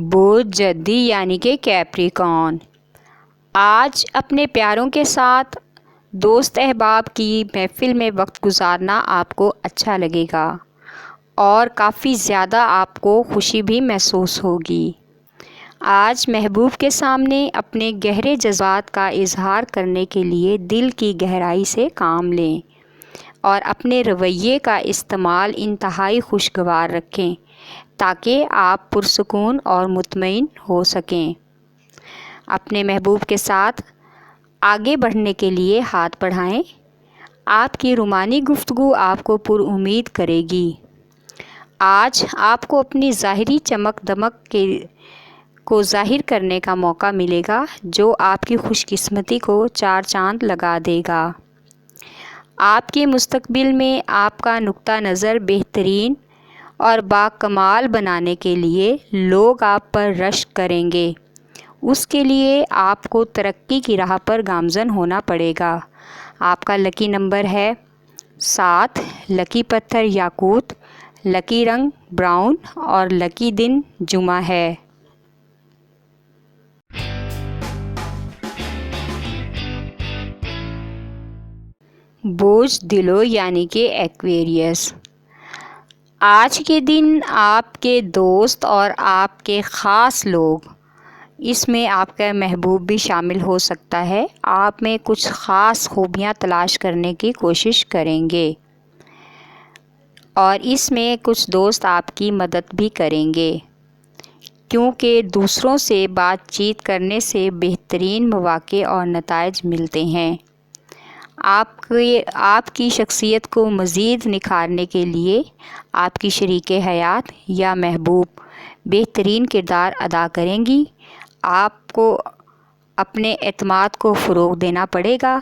بوجھ جدی یعنی کہ کیپریکارن، آج اپنے پیاروں کے ساتھ دوست احباب کی محفل میں وقت گزارنا آپ کو اچھا لگے گا اور کافی زیادہ آپ کو خوشی بھی محسوس ہوگی۔ آج محبوب کے سامنے اپنے گہرے جذبات کا اظہار کرنے کے لیے دل کی گہرائی سے کام لیں اور اپنے رویے کا استعمال انتہائی خوشگوار رکھیں تاکہ آپ پرسکون اور مطمئن ہو سکیں۔ اپنے محبوب کے ساتھ آگے بڑھنے کے لیے ہاتھ بڑھائیں۔ آپ کی رومانی گفتگو آپ کو پر امید کرے گی۔ آج آپ کو اپنی ظاہری چمک دمک کو ظاہر کرنے کا موقع ملے گا جو آپ کی خوش قسمتی کو چار چاند لگا دے گا۔ آپ کے مستقبل میں آپ کا نقطہ نظر بہترین اور باکمال بنانے کے لیے لوگ آپ پر رشک کریں گے۔ اس کے لیے آپ کو ترقی کی راہ پر گامزن ہونا پڑے گا۔ آپ کا لکی نمبر ہے 7، لکی پتھر یاقوت، لکی رنگ براؤن اور لکی دن جمعہ ہے۔ بوجھ دلوں یعنی کہ ایکویریس، آج کے دن آپ کے دوست اور آپ کے خاص لوگ، اس میں آپ کا محبوب بھی شامل ہو سکتا ہے، آپ میں کچھ خاص خوبیاں تلاش کرنے کی کوشش کریں گے اور اس میں کچھ دوست آپ کی مدد بھی کریں گے کیونکہ دوسروں سے بات چیت کرنے سے بہترین مواقع اور نتائج ملتے ہیں۔ آپ کی شخصیت کو مزید نکھارنے کے لیے آپ کی شریک حیات یا محبوب بہترین کردار ادا کریں گی۔ آپ کو اپنے اعتماد کو فروغ دینا پڑے گا۔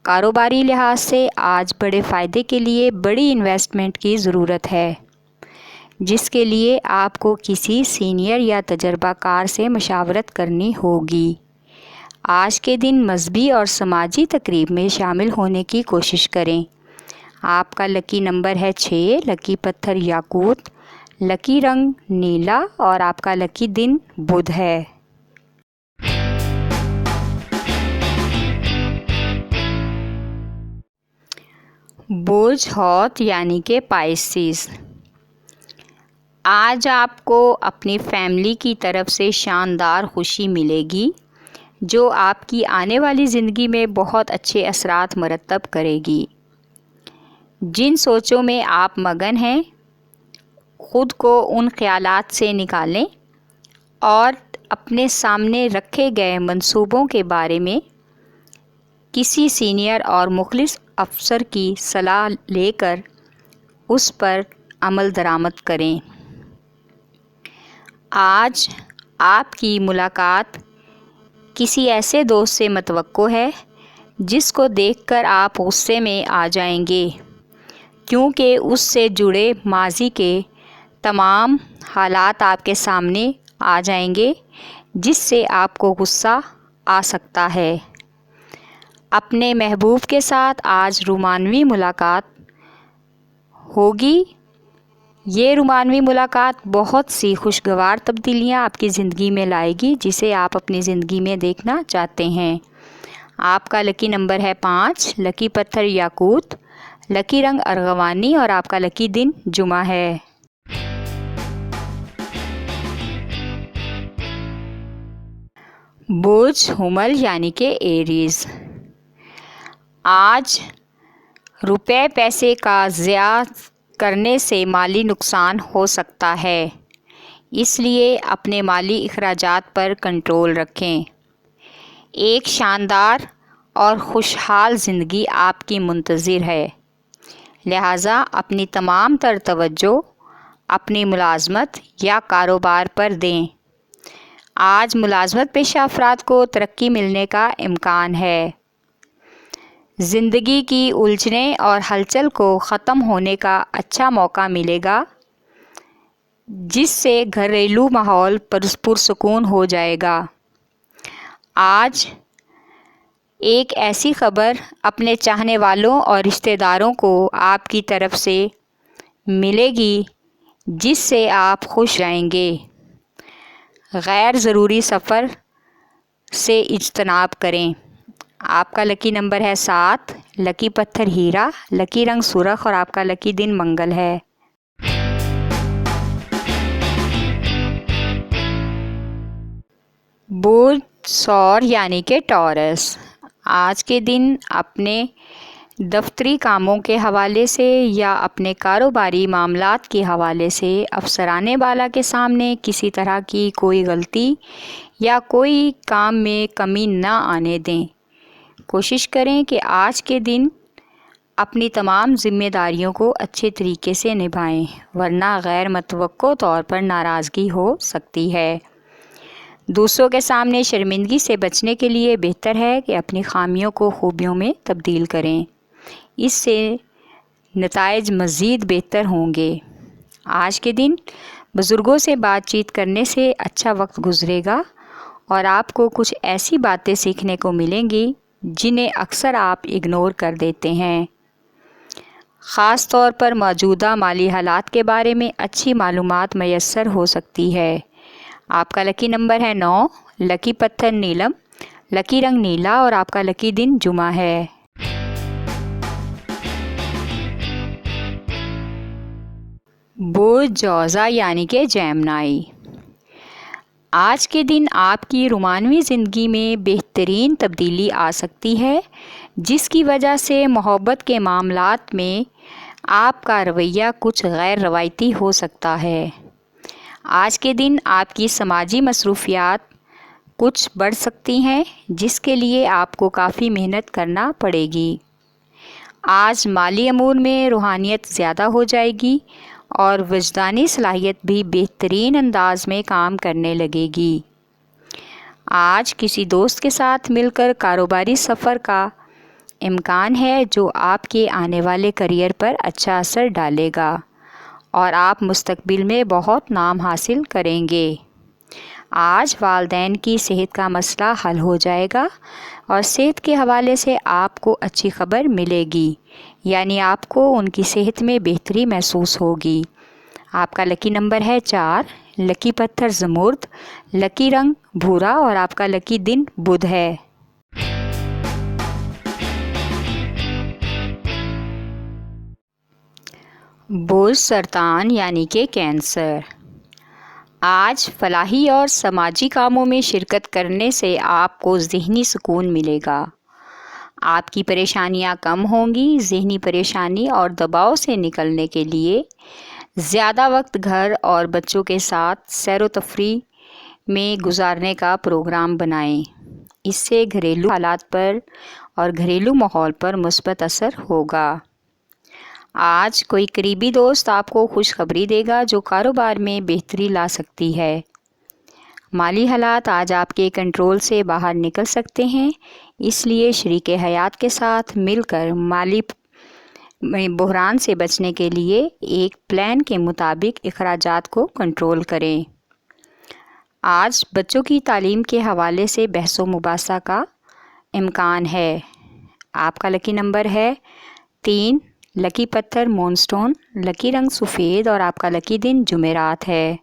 کاروباری لحاظ سے آج بڑے فائدے کے لیے بڑی انویسٹمنٹ کی ضرورت ہے جس کے لیے آپ کو کسی سینئر یا تجربہ کار سے مشاورت کرنی ہوگی۔ آج کے دن مذہبی اور سماجی تقریب میں شامل ہونے کی کوشش کریں۔ آپ کا لکی نمبر ہے 6، لکی پتھر یاقوت، لکی رنگ نیلا اور آپ کا لکی دن بدھ ہے۔ بوجھ ہوت یعنی کہ پائسیز، آج آپ کو اپنی فیملی کی طرف سے شاندار خوشی ملے گی جو آپ کی آنے والی زندگی میں بہت اچھے اثرات مرتب کرے گی۔ جن سوچوں میں آپ مگن ہیں خود کو ان خیالات سے نکالیں اور اپنے سامنے رکھے گئے منصوبوں کے بارے میں کسی سینئر اور مخلص افسر کی صلاح لے کر اس پر عمل درآمد کریں۔ آج آپ کی ملاقات کسی ایسے دوست سے متوقع ہے جس کو دیکھ کر آپ غصے میں آ جائیں گے کیونکہ اس سے جڑے ماضی کے تمام حالات آپ کے سامنے آ جائیں گے جس سے آپ کو غصہ آ سکتا ہے۔ اپنے محبوب کے ساتھ آج رومانوی ملاقات ہوگی۔ یہ رومانوی ملاقات بہت سی خوشگوار تبدیلیاں آپ کی زندگی میں لائے گی جسے آپ اپنی زندگی میں دیکھنا چاہتے ہیں۔ آپ کا لکی نمبر ہے 5، لکی پتھر یاقوت، لکی رنگ ارغوانی اور آپ کا لکی دن جمعہ ہے۔ بوجھ حمل یعنی کہ ایریز، آج روپے پیسے کا ضیاع کرنے سے مالی نقصان ہو سکتا ہے، اس لیے اپنے مالی اخراجات پر کنٹرول رکھیں۔ ایک شاندار اور خوشحال زندگی آپ کی منتظر ہے، لہٰذا اپنی تمام تر توجہ اپنی ملازمت یا کاروبار پر دیں۔ آج ملازمت پیشہ افراد کو ترقی ملنے کا امکان ہے۔ زندگی کی الجھنیں اور ہلچل کو ختم ہونے کا اچھا موقع ملے گا جس سے گھریلو ماحول پرسکون ہو جائے گا۔ آج ایک ایسی خبر اپنے چاہنے والوں اور رشتہ داروں کو آپ کی طرف سے ملے گی جس سے آپ خوش رہیں گے۔ غیر ضروری سفر سے اجتناب کریں۔ آپ کا لکی نمبر ہے 7، لکی پتھر ہیرا، لکی رنگ سرخ اور آپ کا لکی دن منگل ہے۔ برج ثور یعنی کہ ٹورس، آج کے دن اپنے دفتری کاموں کے حوالے سے یا اپنے کاروباری معاملات کے حوالے سے افسران بالا کے سامنے کسی طرح کی کوئی غلطی یا کوئی کام میں کمی نہ آنے دیں۔ کوشش کریں کہ آج کے دن اپنی تمام ذمہ داریوں کو اچھے طریقے سے نبھائیں، ورنہ غیر متوقع طور پر ناراضگی ہو سکتی ہے۔ دوسروں کے سامنے شرمندگی سے بچنے کے لیے بہتر ہے کہ اپنی خامیوں کو خوبیوں میں تبدیل کریں، اس سے نتائج مزید بہتر ہوں گے۔ آج کے دن بزرگوں سے بات چیت کرنے سے اچھا وقت گزرے گا اور آپ کو کچھ ایسی باتیں سیکھنے کو ملیں گی جنہیں اکثر آپ اگنور کر دیتے ہیں۔ خاص طور پر موجودہ مالی حالات کے بارے میں اچھی معلومات میسر ہو سکتی ہے۔ آپ کا لکی نمبر ہے 9، لکی پتھر نیلم، لکی رنگ نیلا اور آپ کا لکی دن جمعہ ہے۔ برج جوزا یعنی کہ جیمنائی، آج کے دن آپ کی رومانوی زندگی میں بہترین تبدیلی آ سکتی ہے، جس کی وجہ سے محبت کے معاملات میں آپ کا رویہ کچھ غیر روایتی ہو سکتا ہے۔ آج کے دن آپ کی سماجی مصروفیات کچھ بڑھ سکتی ہیں، جس کے لیے آپ کو کافی محنت کرنا پڑے گی۔ آج مالی امور میں روحانیت زیادہ ہو جائے گی اور وجدانی صلاحیت بھی بہترین انداز میں کام کرنے لگے گی۔ آج کسی دوست کے ساتھ مل کر کاروباری سفر کا امکان ہے جو آپ کے آنے والے کیریئر پر اچھا اثر ڈالے گا اور آپ مستقبل میں بہت نام حاصل کریں گے۔ آج والدین کی صحت کا مسئلہ حل ہو جائے گا اور صحت کے حوالے سے آپ کو اچھی خبر ملے گی، یعنی آپ کو ان کی صحت میں بہتری محسوس ہوگی۔ آپ کا لکی نمبر ہے 4، لکی پتھر زمرد، لکی رنگ بھورا اور آپ کا لکی دن بدھ ہے۔ برج سرطان یعنی کہ کینسر، آج فلاحی اور سماجی کاموں میں شرکت کرنے سے آپ کو ذہنی سکون ملے گا۔ آپ کی پریشانیاں کم ہوں گی۔ ذہنی پریشانی اور دباؤ سے نکلنے کے لیے زیادہ وقت گھر اور بچوں کے ساتھ سیر و تفریح میں گزارنے کا پروگرام بنائیں۔ اس سے گھریلو حالات پر اور گھریلو ماحول پر مثبت اثر ہوگا۔ آج کوئی قریبی دوست آپ کو خوشخبری دے گا جو کاروبار میں بہتری لا سکتی ہے۔ مالی حالات آج آپ کے کنٹرول سے باہر نکل سکتے ہیں، اس لیے شریک حیات کے ساتھ مل کر مالی بحران سے بچنے کے لیے ایک پلان کے مطابق اخراجات کو کنٹرول کریں۔ آج بچوں کی تعلیم کے حوالے سے بحث و مباحثہ کا امکان ہے۔ آپ کا لکی نمبر ہے 3، لکی پتھر مون سٹون، لکی رنگ سفید اور آپ کا لکی دن جمعرات ہے۔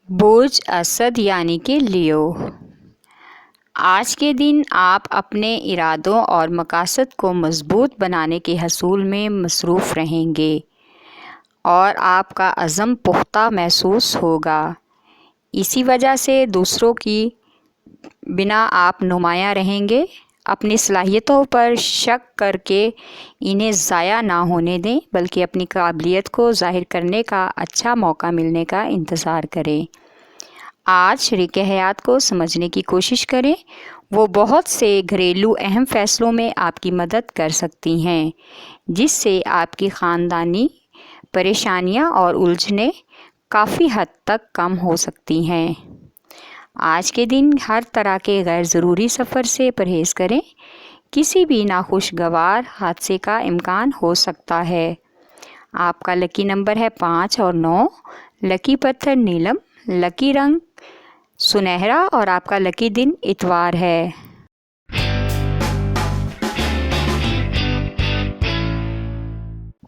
برج اسد یعنی کہ لیو، آج کے دن آپ اپنے ارادوں اور مقاصد کو مضبوط بنانے کے حصول میں مصروف رہیں گے اور آپ کا عزم پختہ محسوس ہوگا۔ اسی وجہ سے دوسروں کی بنا آپ نمایاں رہیں گے۔ اپنی صلاحیتوں پر شک کر کے انہیں ضائع نہ ہونے دیں، بلکہ اپنی قابلیت کو ظاہر کرنے کا اچھا موقع ملنے کا انتظار کریں۔ آج شریک حیات کو سمجھنے کی کوشش کریں، وہ بہت سے گھریلو اہم فیصلوں میں آپ کی مدد کر سکتی ہیں، جس سے آپ کی خاندانی پریشانیاں اور الجھنیں کافی حد تک کم ہو سکتی ہیں۔ آج کے دن ہر طرح کے غیر ضروری سفر سے پرہیز کریں، کسی بھی ناخوشگوار حادثے کا امکان ہو سکتا ہے۔ آپ کا لکی نمبر ہے 5 اور 9، لکی پتھر نیلم، لکی رنگ سنہرا اور آپ کا لکی دن اتوار ہے۔